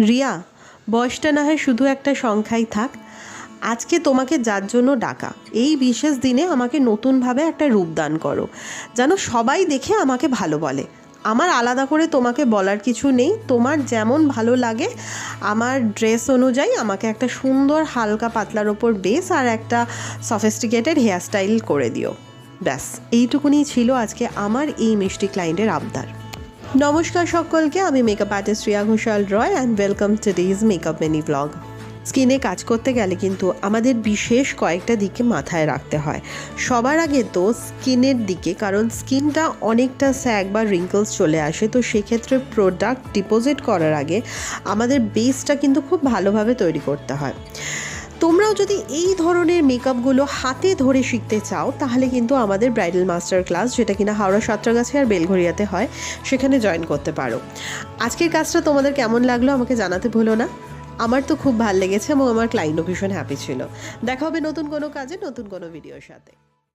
রিয়া, বয়সটা না হয় শুধু একটা সংখ্যাই থাক। আজকে তোমাকে যার জন্য ডাকা, এই বিশেষ দিনে আমাকে নতুনভাবে একটা রূপদান করো, যেন সবাই দেখে আমাকে ভালো বলে। আমার আলাদা করে তোমাকে বলার কিছু নেই, তোমার যেমন ভালো লাগে আমার ড্রেস অনুযায়ী আমাকে একটা সুন্দর হালকা পাতলার ওপর বেস আর একটা সফিস্টিকেটেড হেয়ারস্টাইল করে দিও। ব্যাস এইটুকুনি ছিল আজকে আমার এই মিষ্টি ক্লায়েন্টের আবদার। নমস্কার সকলকে, আমি makeup artist Riya Ghoshal Roy and welcome today's makeup mini blog. স্কিনে কাজ করতে গেলে কিন্তু আমাদের বিশেষ কয়েকটা দিকে মাথায় রাখতে হয়। সবার আগে তো স্কিনের দিকে, কারণ স্কিনটা অনেকটা স্যাগ বা রিঙ্কলস চলে আসে, তো সেক্ষেত্রে প্রোডাক্ট ডিপোজিট করার আগে আমাদের বেসটা কিন্তু খুব ভালোভাবে তৈরি করতে হয়। তোমরাও যদি এই ধরনের মেকআপগুলো হাতে ধরে শিখতে চাও তাহলে কিন্তু আমাদের ব্রাইডাল মাস্টার ক্লাস, যেটা কিনা হাওড়া সাঁতরাগাছি আর বেলঘরিয়াতে হয়, সেখানে জয়েন করতে পারো। আজকের কাজটা তোমাদের কেমন লাগলো আমাকে জানাতে ভুলো না। আমার তো খুব ভালো লেগেছে এবং আমার ক্লায়েন্টও ভীষণ হ্যাপি ছিল। দেখা হবে নতুন কোনো কাজে, নতুন কোনো ভিডিওর সাথে।